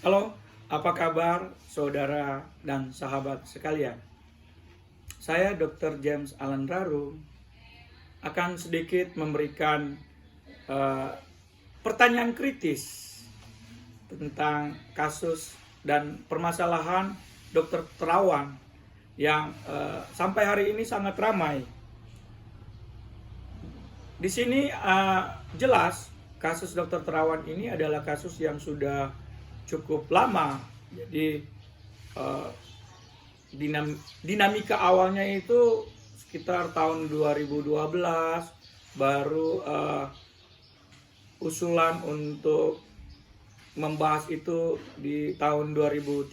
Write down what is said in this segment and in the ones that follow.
Halo, apa kabar saudara dan sahabat sekalian? Saya Dr. James Alan Rarum akan sedikit memberikan eh, pertanyaan kritis tentang kasus dan permasalahan Dr. Terawan yang sampai hari ini sangat ramai. Di sini jelas kasus Dr. Terawan ini adalah kasus yang sudah cukup lama. Jadi dinamika awalnya itu sekitar tahun 2012 baru usulan untuk membahas itu di tahun 2013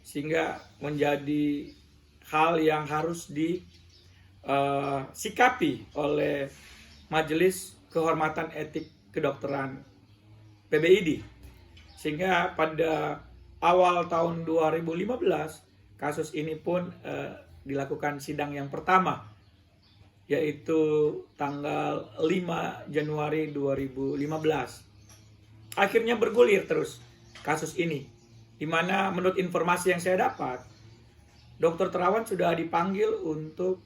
sehingga menjadi hal yang harus disikapi oleh Majelis Kehormatan Etik Kedokteran PBID. Sehingga pada awal tahun 2015 kasus ini pun dilakukan sidang yang pertama, yaitu tanggal 5 Januari 2015. Akhirnya bergulir terus kasus ini, di mana menurut informasi yang saya dapat, Dr. Terawan sudah dipanggil untuk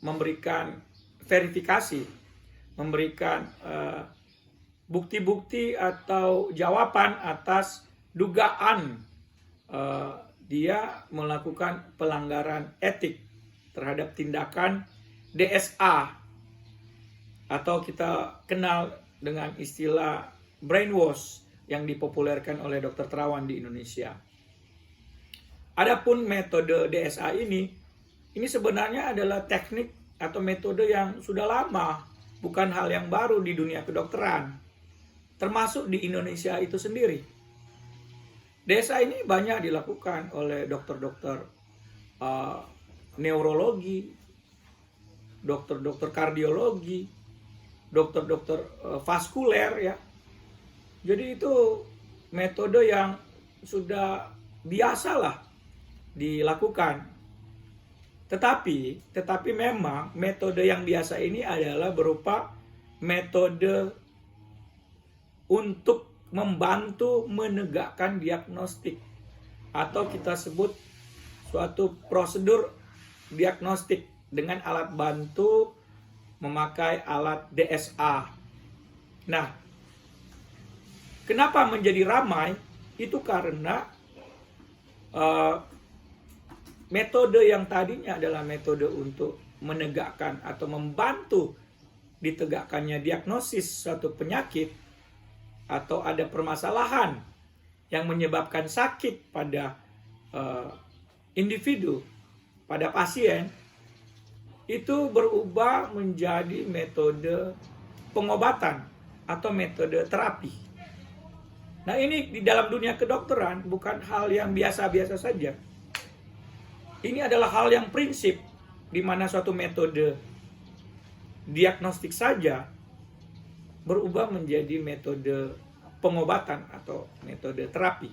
memberikan verifikasi, memberikan bukti-bukti atau jawaban atas dugaan dia melakukan pelanggaran etik terhadap tindakan DSA atau kita kenal dengan istilah brainwash yang dipopulerkan oleh Dr. Terawan di Indonesia. Adapun metode DSA ini sebenarnya adalah teknik atau metode yang sudah lama, bukan hal yang baru di dunia kedokteran, termasuk di Indonesia itu sendiri. DSA ini banyak dilakukan oleh dokter-dokter neurologi, dokter-dokter kardiologi, dokter-dokter vaskuler ya. Jadi itu metode yang sudah biasalah dilakukan. Tetapi memang metode yang biasa ini adalah berupa metode untuk membantu menegakkan diagnostik atau kita sebut suatu prosedur diagnostik dengan alat bantu memakai alat DSA. Nah, kenapa menjadi ramai? Itu karena metode yang tadinya adalah metode untuk menegakkan atau membantu ditegakkannya diagnosis suatu penyakit atau ada permasalahan yang menyebabkan sakit pada individu, pada pasien, itu berubah menjadi metode pengobatan atau metode terapi. Nah, ini di dalam dunia kedokteran bukan hal yang biasa-biasa saja. Ini adalah hal yang prinsip, di mana suatu metode diagnostik saja berubah menjadi metode pengobatan atau metode terapi.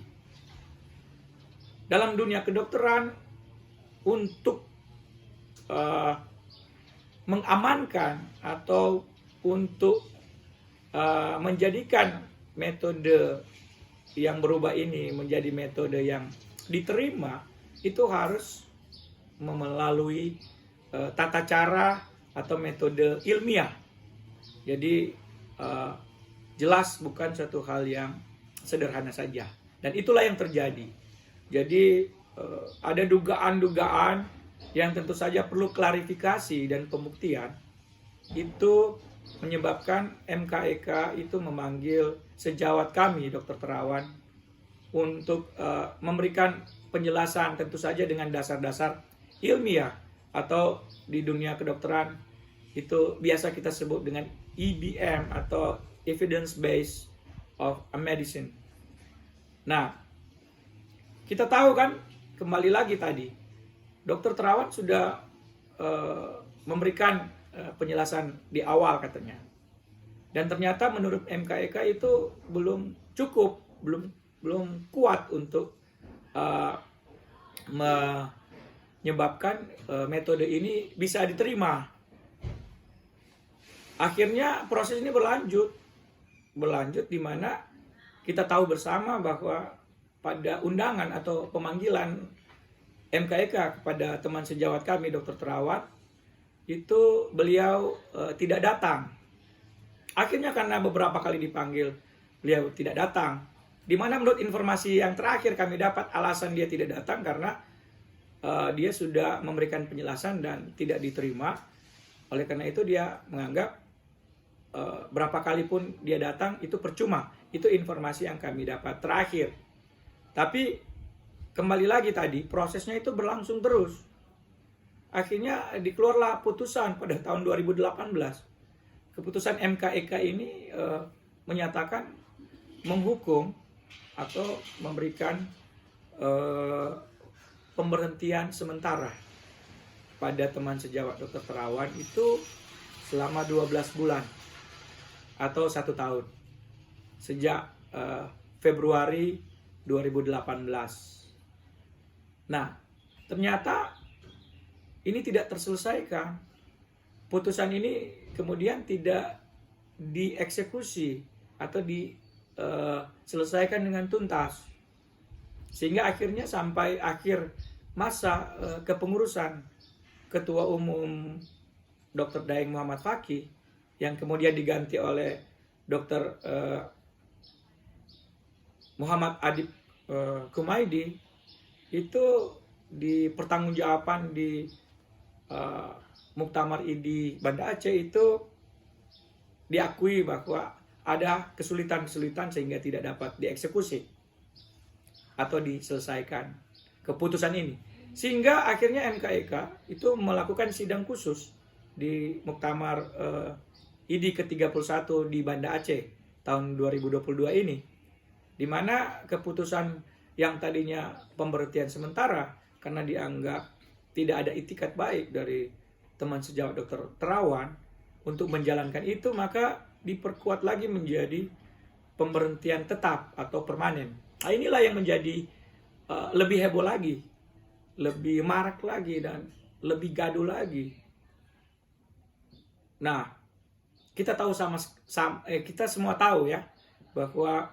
Dalam dunia kedokteran, untuk mengamankan atau untuk menjadikan metode yang berubah ini menjadi metode yang diterima, itu harus melalui tata cara atau metode ilmiah. Jadi jelas bukan suatu hal yang sederhana saja. Dan itulah yang terjadi. Jadi ada dugaan-dugaan yang tentu saja perlu klarifikasi dan pembuktian. Itu menyebabkan MKEK itu memanggil sejawat kami, Dr. Terawan, untuk memberikan penjelasan tentu saja dengan dasar-dasar ilmiah atau di dunia kedokteran itu biasa kita sebut dengan EBM atau Evidence Based of a Medicine. Nah, kita tahu kan, kembali lagi tadi, Dr. Terawan sudah memberikan penjelasan di awal katanya. Dan ternyata menurut MKEK itu belum cukup, belum kuat untuk menyebabkan metode ini bisa diterima. Akhirnya proses ini berlanjut di mana kita tahu bersama bahwa pada undangan atau pemanggilan MKEK kepada teman sejawat kami, Dr. Terawan, itu beliau tidak datang. Akhirnya karena beberapa kali dipanggil, beliau tidak datang. Di mana menurut informasi yang terakhir kami dapat, alasan dia tidak datang karena dia sudah memberikan penjelasan dan tidak diterima. Oleh karena itu dia menganggap berapa kali pun dia datang itu percuma. Itu informasi yang kami dapat terakhir. Tapi kembali lagi tadi, prosesnya itu berlangsung terus. Akhirnya dikeluarlah putusan pada tahun 2018. Keputusan MKEK ini menyatakan menghukum atau memberikan pemberhentian sementara pada teman sejawat Dr. Terawan itu selama 12 bulan atau 1 tahun sejak Februari 2018. Nah, ternyata ini tidak terselesaikan. Putusan ini kemudian tidak dieksekusi atau diselesaikan dengan tuntas. Sehingga akhirnya sampai akhir masa kepengurusan Ketua Umum Dr. Daeng Muhammad Fakih yang kemudian diganti oleh Dr. Muhammad Adib Kumaydi, itu di pertanggungjawaban di Muktamar ID Banda Aceh itu diakui bahwa ada kesulitan-kesulitan sehingga tidak dapat dieksekusi atau diselesaikan keputusan ini. Sehingga akhirnya MKEK itu melakukan sidang khusus di Muktamar ID ke-31 di Banda Aceh tahun 2022 ini, di mana keputusan yang tadinya pemberhentian sementara karena dianggap tidak ada itikat baik dari teman sejawat Dr. Terawan untuk menjalankan itu, maka diperkuat lagi menjadi pemberhentian tetap atau permanen. Nah, inilah yang menjadi lebih heboh lagi, lebih marak lagi, dan lebih gaduh lagi. Nah, kita tahu kita semua tahu ya bahwa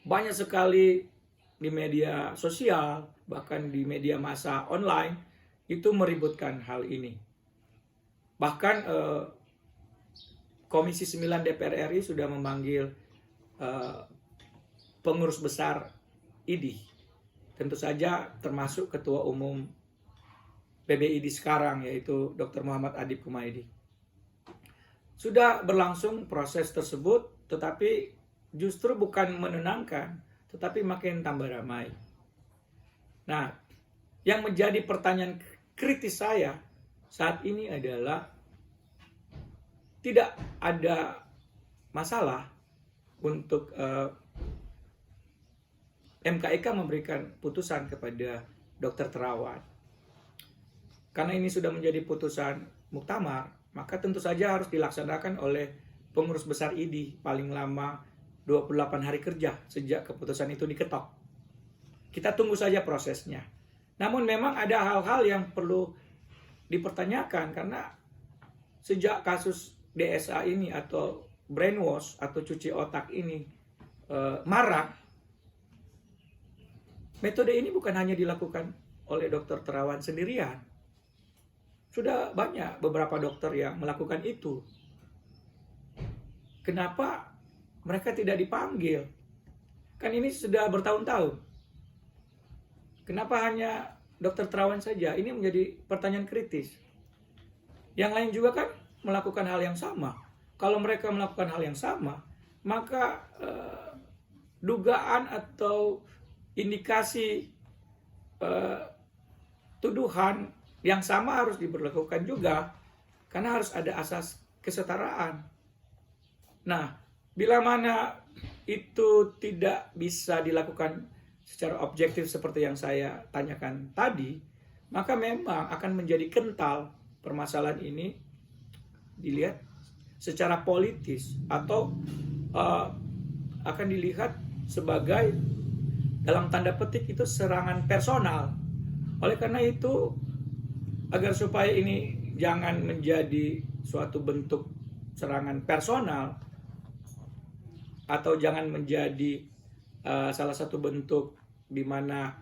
banyak sekali di media sosial, bahkan di media massa online, itu meributkan hal ini. Bahkan Komisi 9 DPR RI sudah memanggil pengurus besar ID. Tentu saja termasuk Ketua Umum PBID sekarang, yaitu Dr. Muhammad Adib Kumaydi. Sudah berlangsung proses tersebut, tetapi justru bukan menenangkan, tetapi makin tambah ramai. Nah, yang menjadi pertanyaan kritis saya saat ini adalah tidak ada masalah untuk MKEK memberikan putusan kepada Dr. Terawan. Karena ini sudah menjadi putusan muktamar, maka tentu saja harus dilaksanakan oleh pengurus besar ID paling lama 28 hari kerja sejak keputusan itu diketok. Kita tunggu saja prosesnya. Namun memang ada hal-hal yang perlu dipertanyakan karena sejak kasus DSA ini atau brainwash atau cuci otak ini marak, metode ini bukan hanya dilakukan oleh Dr. Terawan sendirian. Sudah banyak beberapa dokter yang melakukan itu. Kenapa mereka tidak dipanggil? Kan ini sudah bertahun-tahun. Kenapa hanya Dr. Terawan saja? Ini menjadi pertanyaan kritis. Yang lain juga kan melakukan hal yang sama. Kalau mereka melakukan hal yang sama, maka dugaan atau indikasi tuduhan yang sama harus diberlakukan juga, karena harus ada asas kesetaraan. Nah, bila mana itu tidak bisa dilakukan secara objektif seperti yang saya tanyakan tadi, maka memang akan menjadi kental permasalahan ini dilihat secara politis atau akan dilihat sebagai dalam tanda petik itu serangan personal. Oleh karena itu, agar supaya ini jangan menjadi suatu bentuk serangan personal, atau jangan menjadi salah satu bentuk di mana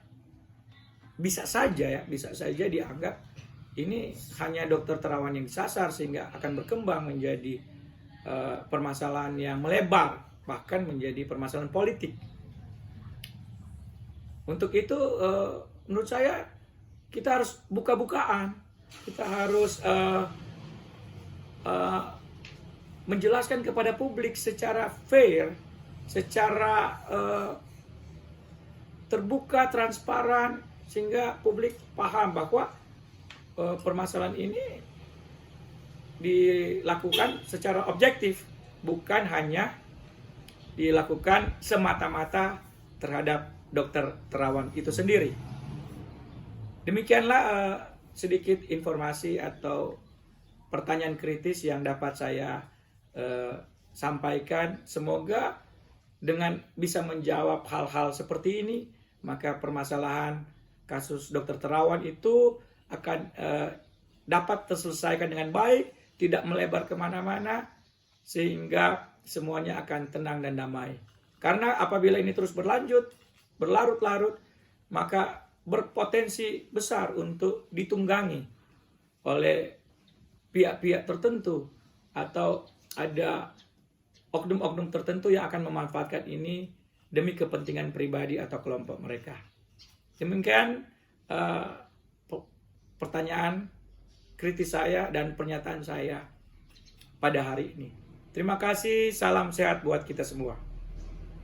bisa saja dianggap ini hanya dokter terawan yang disasar, sehingga akan berkembang menjadi permasalahan yang melebar, bahkan menjadi permasalahan politik. Untuk itu menurut saya kita harus buka-bukaan, kita harus menjelaskan kepada publik secara fair, secara terbuka, transparan, sehingga publik paham bahwa permasalahan ini dilakukan secara objektif, bukan hanya dilakukan semata-mata terhadap dokter terawan itu sendiri. Demikianlah sedikit informasi atau pertanyaan kritis yang dapat saya sampaikan. Semoga dengan bisa menjawab hal-hal seperti ini, maka permasalahan kasus dokter terawan itu akan dapat terselesaikan dengan baik, tidak melebar kemana-mana, sehingga semuanya akan tenang dan damai. Karena apabila ini terus berlanjut, berlarut-larut, maka berpotensi besar untuk ditunggangi oleh pihak-pihak tertentu, atau ada oknum-oknum tertentu yang akan memanfaatkan ini demi kepentingan pribadi atau kelompok mereka. Demikian pertanyaan kritis saya dan pernyataan saya pada hari ini. Terima kasih, salam sehat buat kita semua.